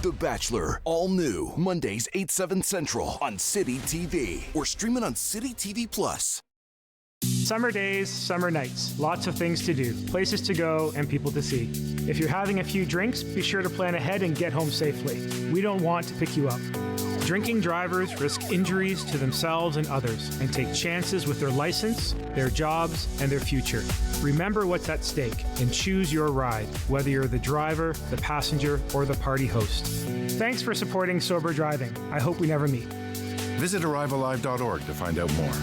The Bachelor, all new, Mondays 8, 7 Central on City TV or stream it on City TV Plus. Summer days, summer nights, lots of things to do, places to go, and people to see. If you're having a few drinks, be sure to plan ahead and get home safely. We don't want to pick you up. Drinking drivers risk injuries to themselves and others and take chances with their license, their jobs, and their future. Remember what's at stake and choose your ride, whether you're the driver, the passenger, or the party host. Thanks for supporting Sober Driving. I hope we never meet. Visit arrivealive.org to find out more.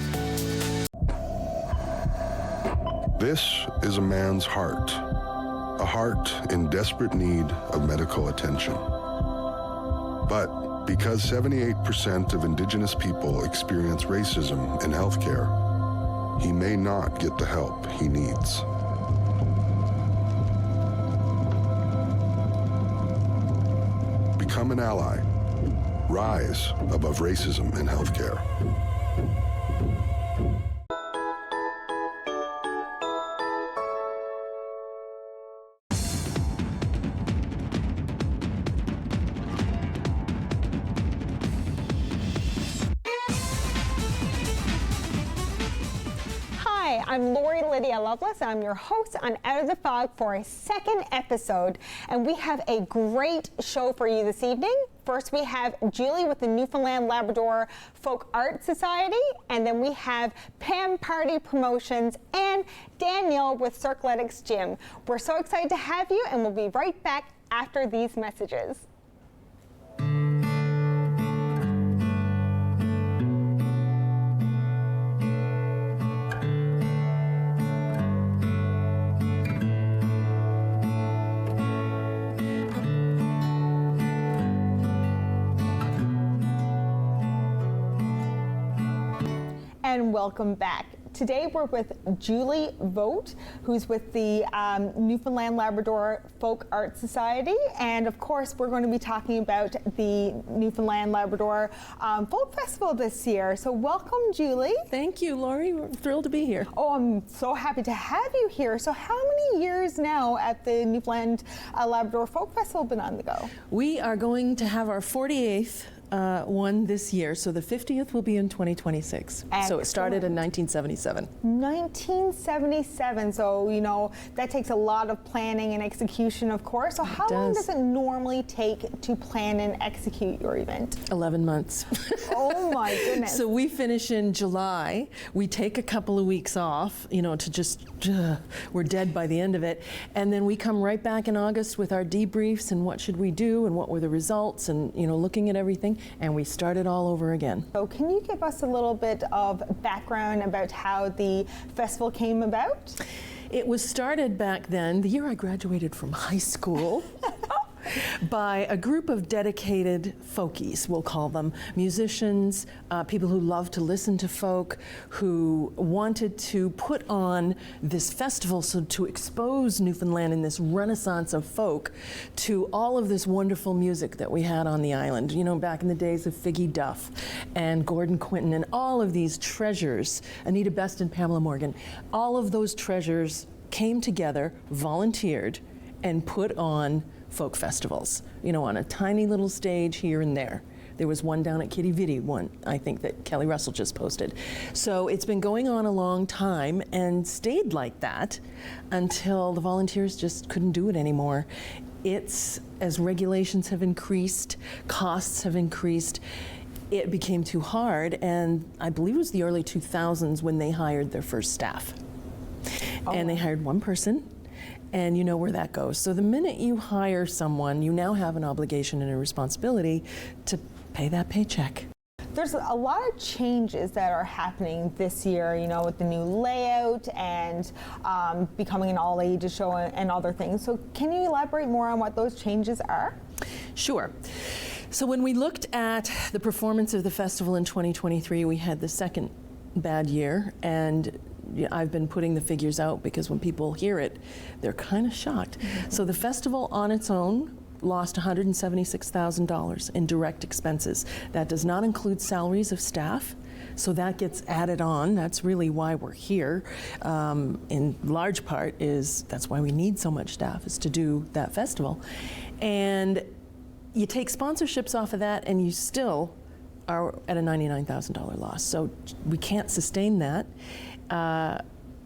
This is a man's heart, a heart in desperate need of medical attention. But because 78% of Indigenous people experience racism in healthcare, he may not get the help he needs. Become an ally. Rise above racism in healthcare. I'm Lori-Lydia Loveless, and I'm your host on Out of the Fog for a second episode, and we have a great show for you this evening. First, we have Julie with the Newfoundland Labrador Folk Art Society, and then we have Pam Pardy Promotions and Danielle with Cirqueletics Gym. We're so excited to have you, and we'll be right back after these messages. And welcome back. Today we're with Julie Vogt, who's with the Newfoundland Labrador Folk Art Society, and of course we're going to be talking about the Newfoundland Labrador Folk Festival this year. So welcome, Julie. Thank you, Lori. We're thrilled to be here. Oh, I'm so happy to have you here. So how many years now at the Newfoundland Labrador Folk Festival been on the go? We are going to have our 48th one this year, so the 50th will be in 2026. Excellent. So it started in 1977. 1977, so you know that takes a lot of planning and execution, of course. So how long does it normally take to plan and execute your event? 11 months. Oh my goodness. So we finish in July. We take a couple of weeks off, you know, to just, we're dead by the end of it. And then we come right back in August with our debriefs and what should we do and what were the results and, you know, looking at everything. And we start it all over again. So can you give us a little bit of background about how the festival came about? It was started back then, the year I graduated from high school, by a group of dedicated folkies, we'll call them, musicians, people who love to listen to folk, who wanted to put on this festival so to expose Newfoundland in this renaissance of folk to all of this wonderful music that we had on the island. You know, back in the days of Figgy Duff and Gordon Quinton and all of these treasures, Anita Best and Pamela Morgan, all of those treasures came together, volunteered, and put on folk festivals, you know, on a tiny little stage here and there. There was one down at Kitty Vitty, one I think that Kelly Russell just posted. So it's been going on a long time and stayed like that until the volunteers just couldn't do it anymore. It's, as regulations have increased, costs have increased, it became too hard, and I believe it was the early 2000s when they hired their first staff. Oh. And they hired one person, and you know where that goes. So the minute you hire someone, you now have an obligation and a responsibility to pay that paycheck. There's a lot of changes that are happening this year, you know, with the new layout and becoming an all-ages show and other things. So can you elaborate more on what those changes are? Sure. So when we looked at the performance of the festival in 2023, we had the second bad year, and I've been putting the figures out because when people hear it, they're kind of shocked. Mm-hmm. So the festival on its own lost $176,000 in direct expenses. That does not include salaries of staff, so that gets added on. That's really why we're here. In large part is, that's why we need so much staff, is to do that festival. And you take sponsorships off of that and you still are at a $99,000 loss. So we can't sustain that.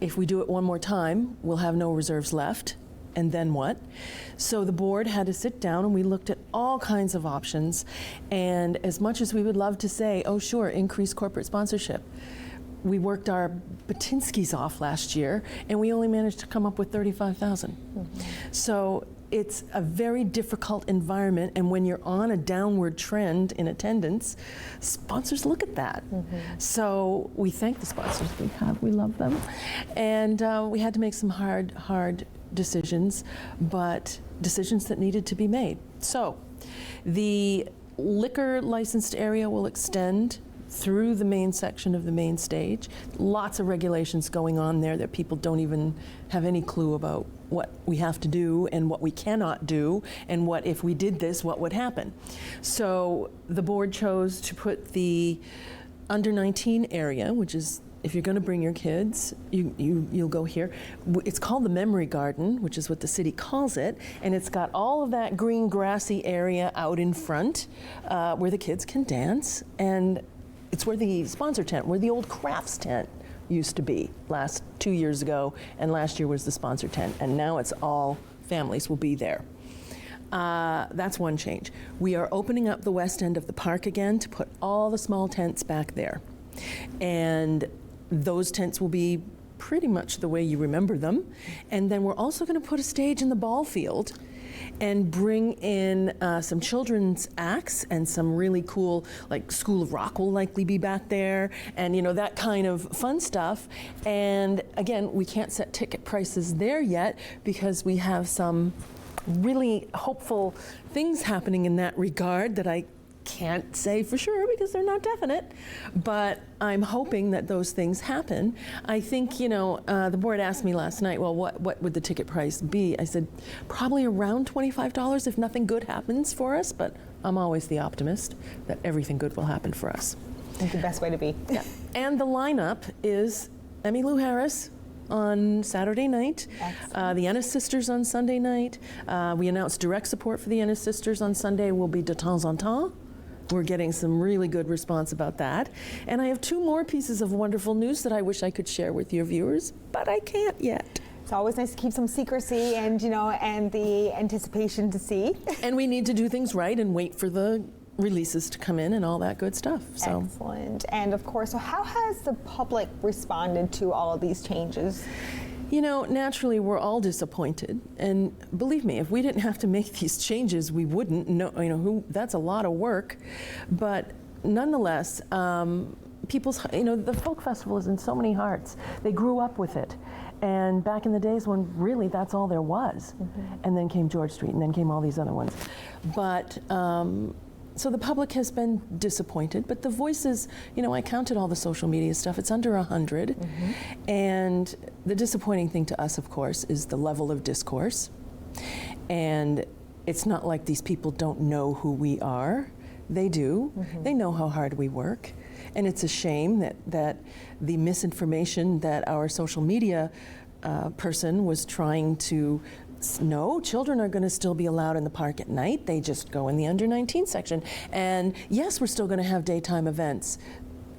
If we do it one more time, we'll have no reserves left. And then what? So the board had to sit down and we looked at all kinds of options. And as much as we would love to say, oh sure, increase corporate sponsorship, we worked our Batinskis off last year and we only managed to come up with $35,000. So it's a very difficult environment, and when you're on a downward trend in attendance, sponsors look at that. So we thank the sponsors we have, we love them. And we had to make some hard decisions, but decisions that needed to be made. So the liquor licensed area will extend through the main section of the main stage. Lots of regulations going on there that people don't even have any clue about what we have to do and what we cannot do, and what if we did this, what would happen. So the board chose to put the under 19 area, which is, if you're going to bring your kids, you'll go here. It's called the Memory Garden, which is what the city calls it, and it's got all of that green grassy area out in front where the kids can dance, and it's where the sponsor tent, where the old crafts tent used to be 2 years ago, and last year was the sponsor tent, and now it's all families will be there. That's one change. We are opening up the west end of the park again to put all the small tents back there. And those tents will be pretty much the way you remember them. And then we're also going to put a stage in the ball field and bring in some children's acts and some really cool, like School of Rock will likely be back there, and that kind of fun stuff. And again, we can't set ticket prices there yet because we have some really hopeful things happening in that regard that I can't say for sure because they're not definite, but I'm hoping that those things happen. I think, the board asked me last night, well, what would the ticket price be? I said, probably around $25 if nothing good happens for us, but I'm always the optimist that everything good will happen for us. That's the best way to be. Yeah. And the lineup is Emmylou Harris on Saturday night, the Ennis Sisters on Sunday night. We announced direct support for the Ennis Sisters on Sunday will be De Temps en Temps. We're getting some really good response about that. And I have 2 more pieces of wonderful news that I wish I could share with your viewers, but I can't yet. It's always nice to keep some secrecy and, and the anticipation to see. And we need to do things right and wait for the releases to come in and all that good stuff. So. Excellent. And of course, so how has the public responded to all of these changes? Naturally, we're all disappointed. And believe me, if we didn't have to make these changes, we wouldn't. That's a lot of work. But nonetheless, the folk festival is in so many hearts. They grew up with it. And back in the days when really that's all there was. And then came George Street, and then came all these other ones. But so the public has been disappointed, but the voices, I counted all the social media stuff, it's under 100. And the disappointing thing to us, of course, is the level of discourse. And it's not like these people don't know who we are. They do. They know how hard we work. And it's a shame that the misinformation that our social media person was trying to no, children are going to still be allowed in the park at night. They just go in the under 19 section. And yes, we're still going to have daytime events.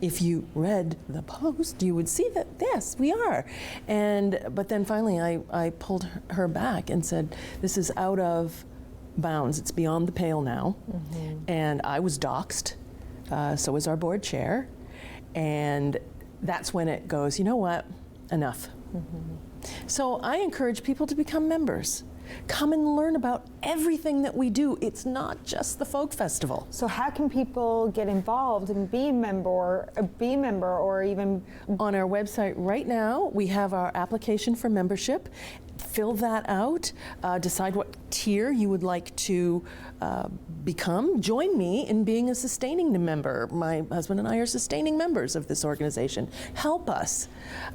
If you read the post, you would see that, yes, we are. But then finally I pulled her back and said, this is out of bounds. It's beyond the pale now. And I was doxxed. So was our board chair. And that's when it goes, you know what, enough. So I encourage people to become members. Come and learn about everything that we do. It's not just the folk festival. So how can people get involved and be a member or even... On our website right now, we have our application for membership. Fill that out, decide what tier you would like to become. Join me in being a sustaining member. My husband and I are sustaining members of this organization. Help us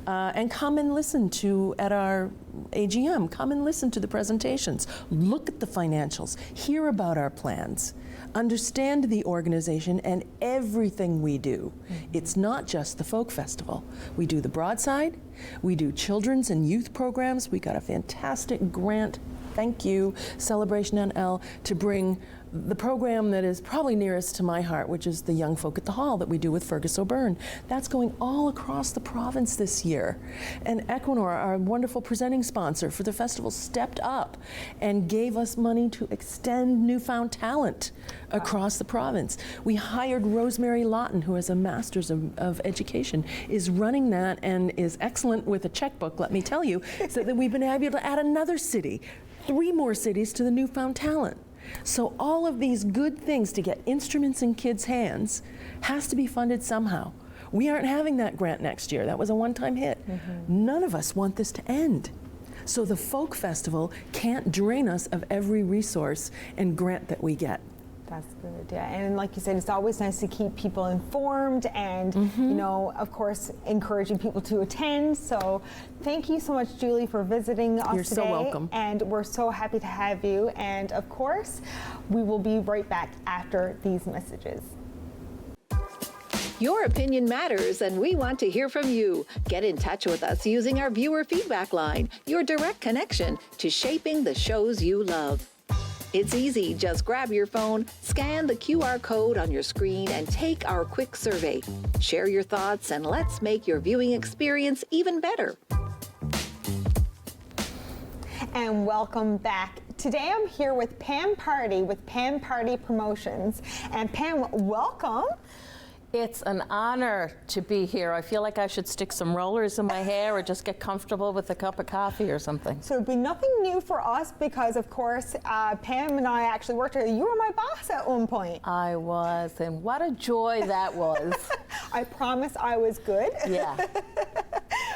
and come and listen at our AGM. Come and listen to the presentations. Look at the financials. Hear about our plans. Understand the organization and everything we do. It's not just the folk festival. We do the Broadside. We do children's and youth programs. We got a fantastic grant, thank you, Celebration NL, to bring the program that is probably nearest to my heart, which is the Young Folk at the Hall that we do with Fergus O'Byrne. That's going all across the province this year. And Equinor, our wonderful presenting sponsor for the festival, stepped up and gave us money to extend newfound talent across the province. We hired Rosemary Lawton, who has a master's of education, is running that and is excellent with a checkbook, let me tell you, so that we've been able to add another city, 3 more cities to the newfound talent. So all of these good things to get instruments in kids' hands has to be funded somehow. We aren't having that grant next year. That was a one-time hit. None of us want this to end. So the Folk Festival can't drain us of every resource and grant that we get. That's good, yeah. And like you said, it's always nice to keep people informed and, you know, of course, encouraging people to attend. So thank you so much, Julie, for visiting us today. You're so welcome. And we're so happy to have you. And of course, we will be right back after these messages. Your opinion matters, and we want to hear from you. Get in touch with us using our viewer feedback line, your direct connection to shaping the shows you love. It's easy. Just grab your phone, scan the QR code on your screen, and take our quick survey. Share your thoughts, and let's make your viewing experience even better. And welcome back. Today I'm here with Pam Pardy with Pam Pardy Promotions. And Pam, welcome. It's an honor to be here. I feel like I should stick some rollers in my hair or just get comfortable with a cup of coffee or something. So it'd be nothing new for us because, of course, Pam and I actually worked together. You were my boss at one point. I was, and what a joy that was. I promise I was good. Yeah.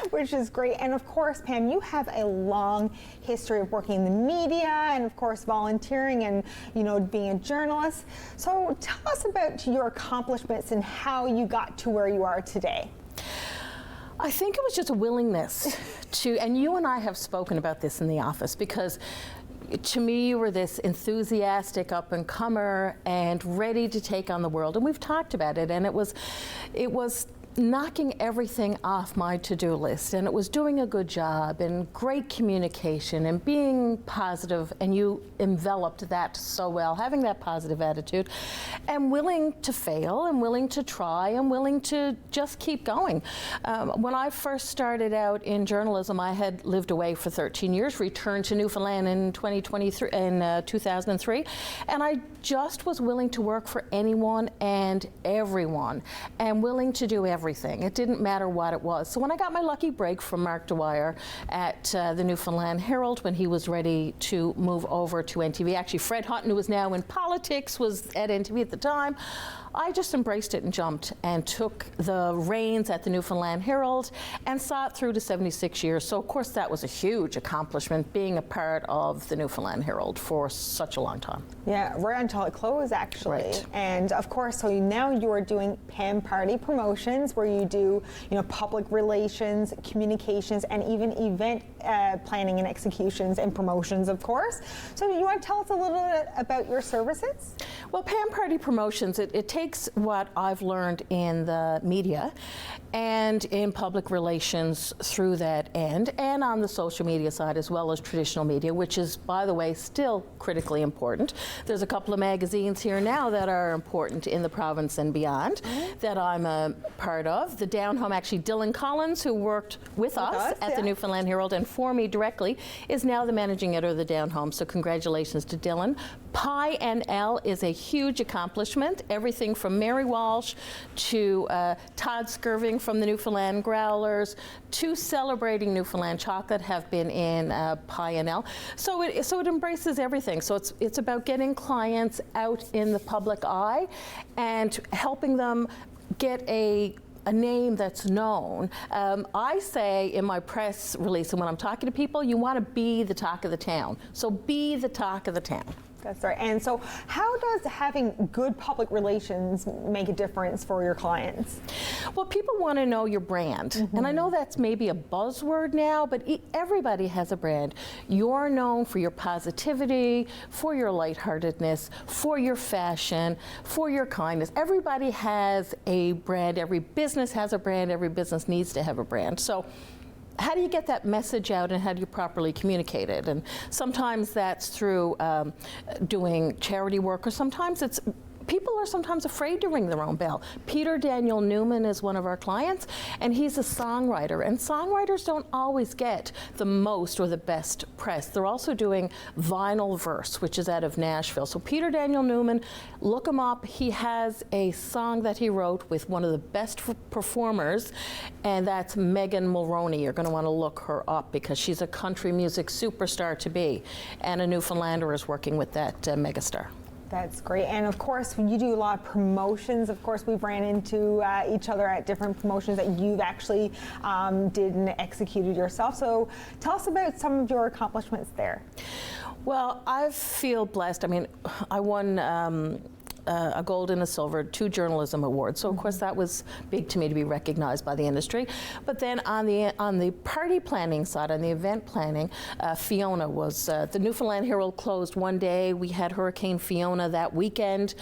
Which is great. And of course, Pam, you have a long history of working in the media and of course volunteering and, you know, being a journalist. So tell us about your accomplishments and how you got to where you are today. I think it was just a willingness to, and you and I have spoken about this in the office, because to me you were this enthusiastic up-and-comer and ready to take on the world, and we've talked about it, and it was knocking everything off my to-do list, and it was doing a good job and great communication and being positive, and you enveloped that so well, having that positive attitude and willing to fail and willing to try and willing to just keep going. When I first started out in journalism, I had lived away for 13 years, returned to Newfoundland in 2003, and I just was willing to work for anyone and everyone and willing to do everything. It didn't matter what it was. So when I got my lucky break from Mark Dwyer at the Newfoundland Herald, when he was ready to move over to NTV, actually Fred Hutton, who was now in politics, was at NTV at the time, I just embraced it and jumped and took the reins at the Newfoundland Herald and saw it through to 76 years. So of course that was a huge accomplishment, being a part of the Newfoundland Herald for such a long time. Yeah, right until it closed actually. Right. And of course, so now you are doing Pam Pardy Promotions, where you do, you know, public relations, communications, and even event planning and executions and promotions, of course. So you want to tell us a little bit about your services? Well, Pam Pardy Promotions, it takes what I've learned in the media and in public relations through that end, and on the social media side as well as traditional media, which is, by the way, still critically important. There's a couple of magazines here now that are important in the province and beyond that I'm a part of. The Down Home, actually Dylan Collins, who worked with us at the Newfoundland Herald and for me directly, is now the managing editor of the Down Home, so congratulations to Dylan. Pi and L is a huge accomplishment. Everything from Mary Walsh to Todd Skirving from the Newfoundland Growlers to Celebrating Newfoundland Chocolate have been in Pi and L. So it embraces everything. So it's about getting clients out in the public eye and helping them get a name that's known. I say in my press release and when I'm talking to people, you want to be the talk of the town. So be the talk of the town. That's right. And so how does having good public relations make a difference for your clients? Well, people want to know your brand. And I know that's maybe a buzzword now, but everybody has a brand. You're known for your positivity, for your lightheartedness, for your fashion, for your kindness. Everybody has a brand. Every business has a brand. Every business needs to have a brand. So how do you get that message out and how do you properly communicate it? And sometimes that's through doing charity work, or sometimes it's people are sometimes afraid to ring their own bell. Peter Daniel Newman is one of our clients, and he's a songwriter. And songwriters don't always get the most or the best press. They're also doing vinyl verse, which is out of Nashville. So Peter Daniel Newman, look him up. He has a song that he wrote with one of the best performers, and that's Megan Mulroney. You're going to want to look her up because she's a country music superstar to be. And a Newfoundlander is working with that megastar. That's great. And of course, when you do a lot of promotions, of course, we've ran into each other at different promotions that you've actually did and executed yourself. So tell us about some of your accomplishments there. Well, I feel blessed. I mean, I won a gold and a silver, 2 journalism awards. So of course that was big to me to be recognized by the industry. But then on the party planning side, on the event planning, Fiona was the Newfoundland Herald closed one day. We had Hurricane Fiona that weekend.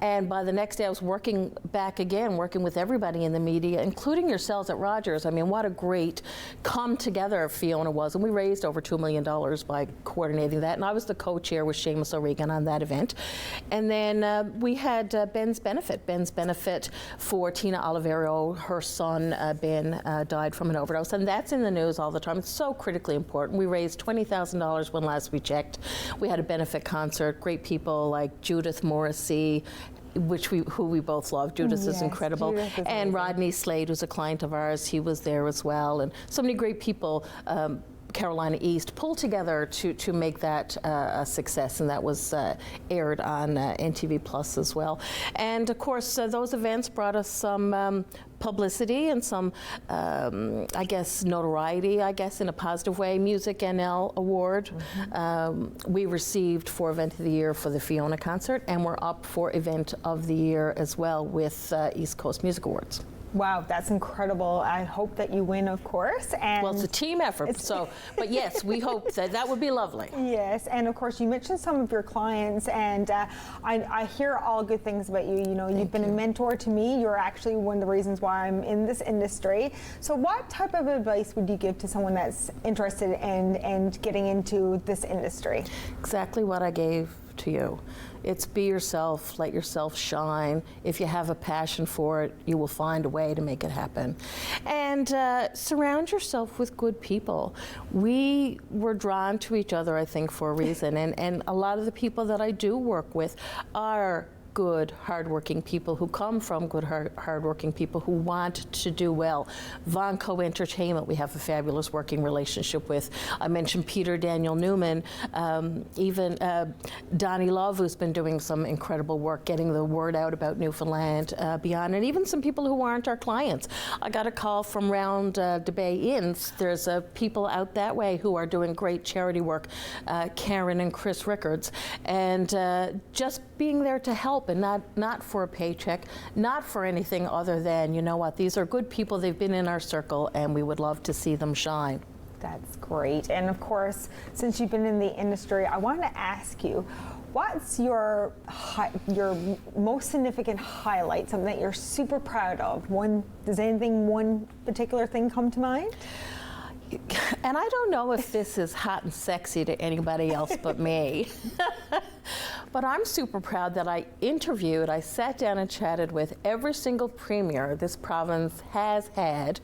And by the next day, I was working back again, working with everybody in the media, including yourselves at Rogers. I mean, what a great come together Fiona was. And we raised over $2 million by coordinating that. And I was the co-chair with Seamus O'Regan on that event. And then we had Ben's Benefit for Tina Olivero. Her son, Ben, died from an overdose. And that's in the news all the time. It's so critically important. We raised $20,000 when last we checked. We had a benefit concert, great people like Judith Morrissey, who we both love. Judith is incredible. Judith is and amazing. Rodney Slade, who's a client of ours, he was there as well. And so many great people, Carolina East, pulled together to make that a success, and that was aired on NTV Plus as well. And of course, those events brought us some publicity and some, I guess, notoriety, I guess, in a positive way. Music NL Award. We received for Event of the Year for the Fiona concert, and we're up for Event of the Year as well with East Coast Music Awards. Wow, that's incredible. I hope that you win, of course. And well, it's a team effort, but yes, we hope that would be lovely. Yes, and of course, you mentioned some of your clients, and I hear all good things about you. You know, you've been a mentor to me. You're actually one of the reasons why I'm in this industry. So what type of advice would you give to someone that's interested in getting into this industry? Exactly what I gave to you. It's be yourself, let yourself shine. If you have a passion for it, you will find a way to make it happen. And surround yourself with good people. We were drawn to each other, I think, for a reason. And a lot of the people that I do work with are good, hardworking people who come from good, hardworking people who want to do well. Vonco Entertainment, we have a fabulous working relationship with. I mentioned Peter Daniel Newman, even Donnie Love, who's been doing some incredible work getting the word out about Newfoundland beyond, and even some people who aren't our clients. I got a call from Round the Bay Inns. There's people out that way who are doing great charity work, Karen and Chris Rickards, and just being there to help, and not for a paycheck, not for anything other than, you know what, these are good people, they've been in our circle, and we would love to see them shine. That's great. And of course, since you've been in the industry, I wanted to ask you, what's your most significant highlight, something that you're super proud of? One particular thing come to mind? And I don't know if this is hot and sexy to anybody else but me. But I'm super proud that I sat down and chatted with every single premier this province has had,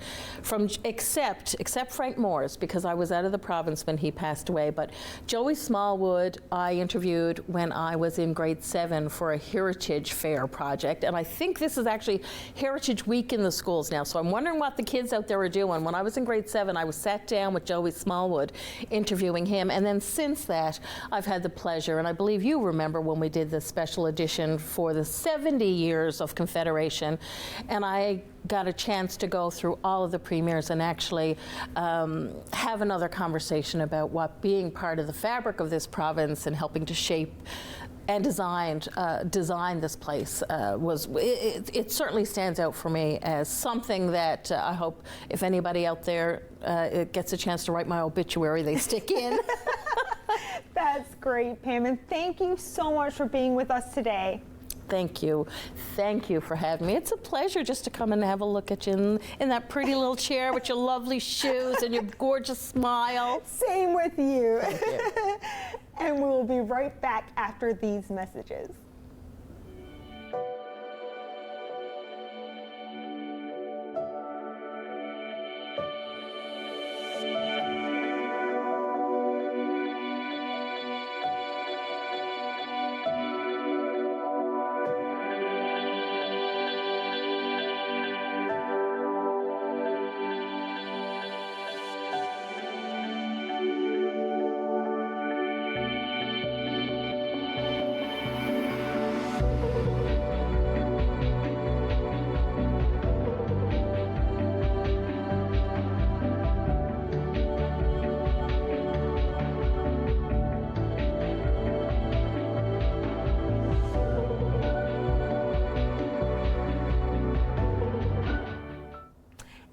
except Frank Moore's, because I was out of the province when he passed away. But Joey Smallwood, I interviewed when I was in grade 7 for a Heritage Fair project. And I think this is actually Heritage Week in the schools now. So I'm wondering what the kids out there are doing. When I was in grade 7, I was sat down with Joey Smallwood interviewing him. And then since that, I've had the pleasure, and I believe you remember when we did the special edition for the 70 years of Confederation, and I got a chance to go through all of the premiers and actually have another conversation about what being part of the fabric of this province and helping to shape and design this place it certainly stands out for me as something that I hope if anybody out there gets a chance to write my obituary, they stick in. That's great, Pam, and thank you so much for being with us today. Thank you. Thank you for having me. It's a pleasure just to come and have a look at you in that pretty little chair with your lovely shoes and your gorgeous smile. Same with you. Thank you. And we'll be right back after these messages.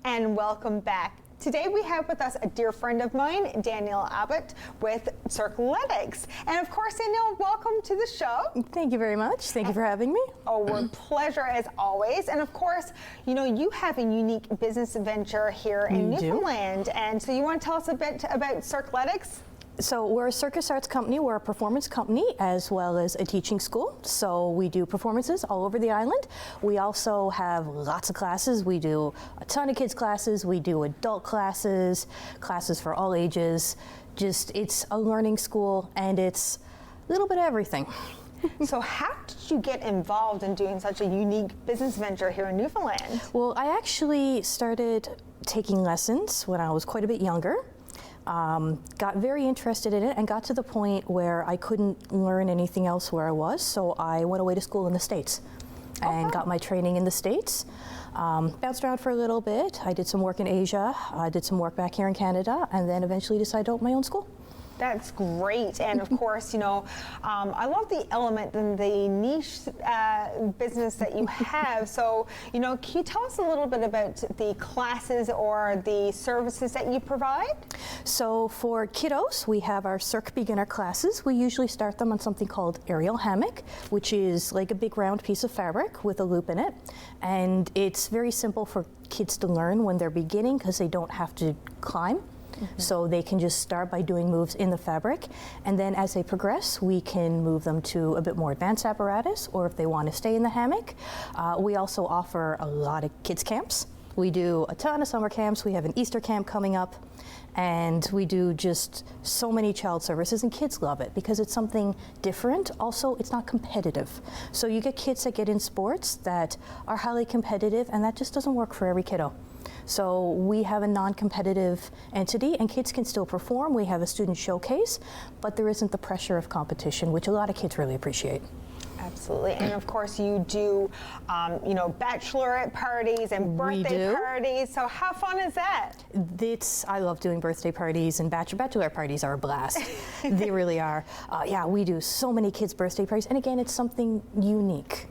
And welcome back. Today we have with us a dear friend of mine, Danielle Aubut with Cirqueletics. And of course, Danielle, welcome to the show. Thank you very much. Thank you for having me. Oh, we're pleasure as always. And of course, you know, you have a unique business venture here in Newfoundland. And so you want to tell us a bit about Cirqueletics? So we're a circus arts company. We're a performance company as well as a teaching school. So we do performances all over the island. We also have lots of classes. We do a ton of kids classes. We do adult classes, classes for all ages. It's a learning school, and it's a little bit of everything. So how did you get involved in doing such a unique business venture here in Newfoundland? Well, I actually started taking lessons when I was quite a bit younger. Got very interested in it and got to the point where I couldn't learn anything else where I was, so I went away to school in the States and got my training in the States. Bounced around for a little bit. I did some work in Asia, I did some work back here in Canada, and then eventually decided to open my own school. That's great. And of course, you know, I love the element and the niche business that you have. So, you know, can you tell us a little bit about the classes or the services that you provide? So for kiddos, we have our Cirque beginner classes. We usually start them on something called aerial hammock, which is like a big round piece of fabric with a loop in it. And it's very simple for kids to learn when they're beginning because they don't have to climb. So they can just start by doing moves in the fabric, and then as they progress, we can move them to a bit more advanced apparatus, or if they want to stay in the hammock. We also offer a lot of kids camps. We do a ton of summer camps. We have an Easter camp coming up, and we do just so many child services, and kids love it because it's something different. Also, it's not competitive. So you get kids that get in sports that are highly competitive, and that just doesn't work for every kiddo. So we have a non-competitive entity, and kids can still perform. We have a student showcase, but there isn't the pressure of competition, which a lot of kids really appreciate. Absolutely. And of course you do, you know, bachelorette parties and birthday parties. So how fun is that? I love doing birthday parties, and bachelor parties are a blast. They really are. Yeah, we do so many kids' birthday parties. And again, it's something unique.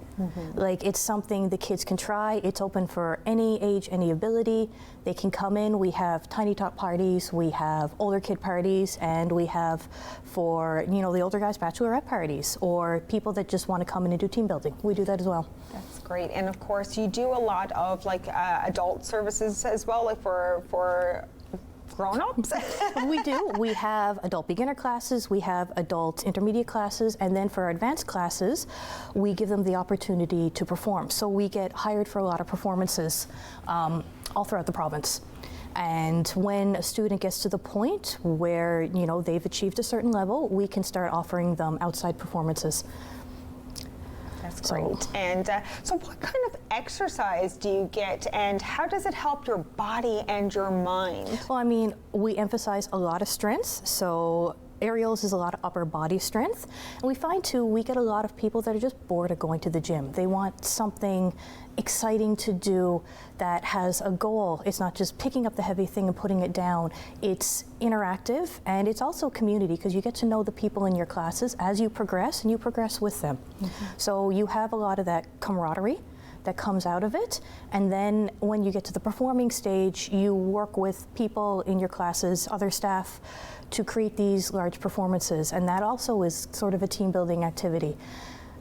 Like, it's something the kids can try. It's open for any age, any ability. They can come in. We have tiny tot parties, we have older kid parties, and we have, for, you know, the older guys, bachelorette parties, or people that just want to come in and do team building. We do that as well. That's great. And of course you do a lot of like adult services as well, like for grown-ups? We do. We have adult beginner classes, we have adult intermediate classes, and then for our advanced classes, we give them the opportunity to perform. So we get hired for a lot of performances all throughout the province. And when a student gets to the point where, you know, they've achieved a certain level, we can start offering them outside performances. That's great. And so what kind of exercise do you get, and how does it help your body and your mind? Well, I mean, we emphasize a lot of strengths. So aerials is a lot of upper body strength. And we find too, we get a lot of people that are just bored of going to the gym. They want something exciting to do that has a goal. It's not just picking up the heavy thing and putting it down. It's interactive, and it's also community, because you get to know the people in your classes as you progress, and you progress with them. So you have a lot of that camaraderie that comes out of it, and then when you get to the performing stage, you work with people in your classes, other staff, to create these large performances, and that also is sort of a team building activity.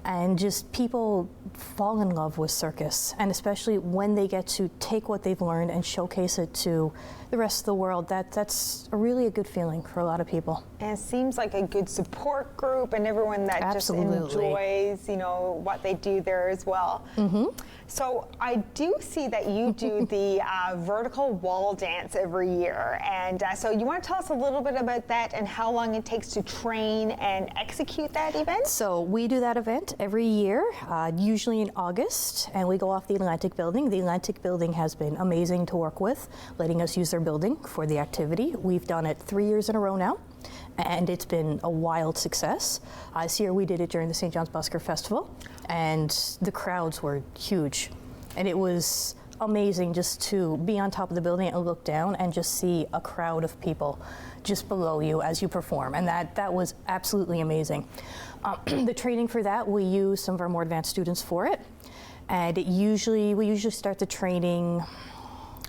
And just people fall in love with circus, and especially when they get to take what they've learned and showcase it to the rest of the world. That's really a good feeling for a lot of people. And it seems like a good support group, and everyone that Absolutely. just enjoys, you know, what they do there as well. Mm-hmm. So I do see that you do the vertical wall dance every year, and so you want to tell us a little bit about that and how long it takes to train and execute that event? So we do that event every year, usually in August, and we go off the Atlantic Building. The Atlantic Building has been amazing to work with, letting us use their building for the activity. We've done it 3 years in a row now, and it's been a wild success. This year we did it during the St. John's Busker Festival, and the crowds were huge. And it was amazing just to be on top of the building and look down and just see a crowd of people just below you as you perform. And that was absolutely amazing. The training for that, we use some of our more advanced students for it. And we usually start the training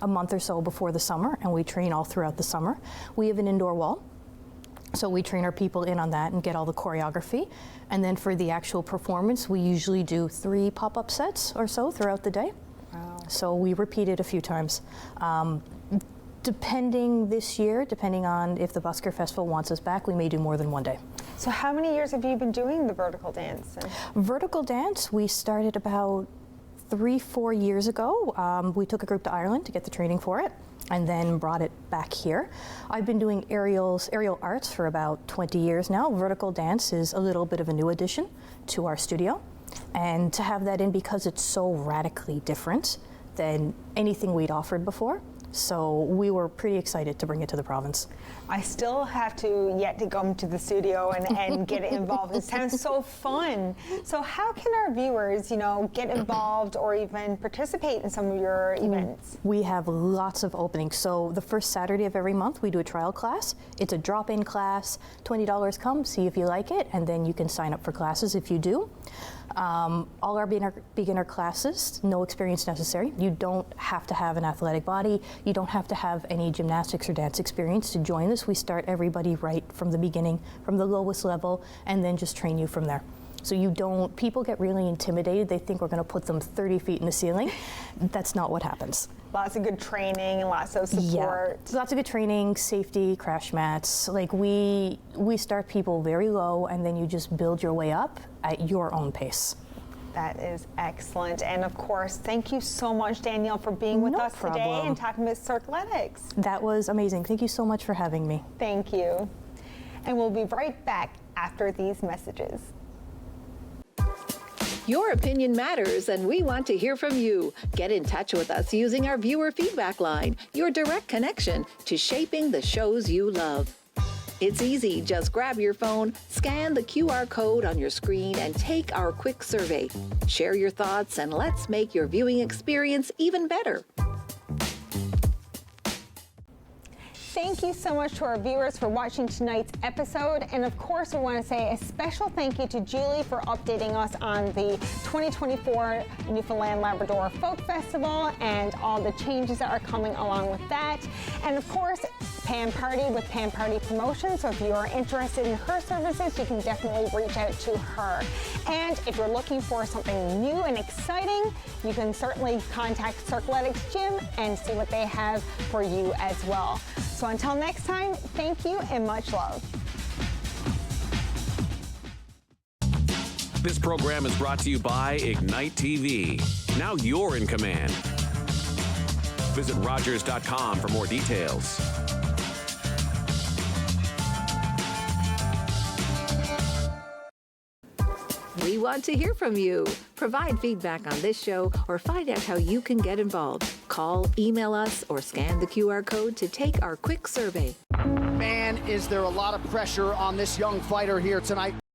a month or so before the summer, and we train all throughout the summer. We have an indoor wall, so we train our people in on that and get all the choreography. And then for the actual performance, we usually do 3 pop-up sets or so throughout the day. Wow. So we repeat it a few times. Depending on if the Busker Festival wants us back, we may do more than one day. So how many years have you been doing the vertical dance? Vertical dance, we started about 3-4 years ago. We took a group to Ireland to get the training for it, and then brought it back here. I've been doing aerial arts for about 20 years now. Vertical dance is a little bit of a new addition to our studio, and to have that in because it's so radically different than anything we'd offered before. So we were pretty excited to bring it to the province. I still have yet to come to the studio and get involved. It sounds so fun. So how can our viewers, you know, get involved or even participate in some of your events? We have lots of openings. So the first Saturday of every month, we do a trial class. It's a drop-in class, $20. Come, see if you like it, and then you can sign up for classes if you do. All our beginner classes, no experience necessary. You don't have to have an athletic body. You don't have to have any gymnastics or dance experience to join this. We start everybody right from the beginning, from the lowest level, and then just train you from there. So people get really intimidated. They think we're going to put them 30 feet in the ceiling. That's not what happens. Lots of good training and lots of support. Yeah, lots of good training, safety, crash mats. Like we start people very low, and then you just build your way up at your own pace. That is excellent. And of course, thank you so much, Danielle, for being with us today and talking about Cirqueletics. That was amazing. Thank you so much for having me. Thank you. And we'll be right back after these messages. Your opinion matters, and we want to hear from you. Get in touch with us using our viewer feedback line, your direct connection to shaping the shows you love. It's easy. Just grab your phone, scan the QR code on your screen, and take our quick survey. Share your thoughts, and let's make your viewing experience even better. Thank you so much to our viewers for watching tonight's episode. And of course, we want to say a special thank you to Julie for updating us on the 2024 Newfoundland Labrador Folk Festival and all the changes that are coming along with that. And of course, Pam Pardy with Pam Pardy Promotions. So if you are interested in her services, you can definitely reach out to her. And if you're looking for something new and exciting, you can certainly contact Cirqueletics Gym and see what they have for you as well. So until next time, thank you and much love. This program is brought to you by Ignite TV. Now you're in command. Visit Rogers.com for more details. We want to hear from you. Provide feedback on this show or find out how you can get involved. Call, email us, or scan the QR code to take our quick survey. Man, is there a lot of pressure on this young fighter here tonight.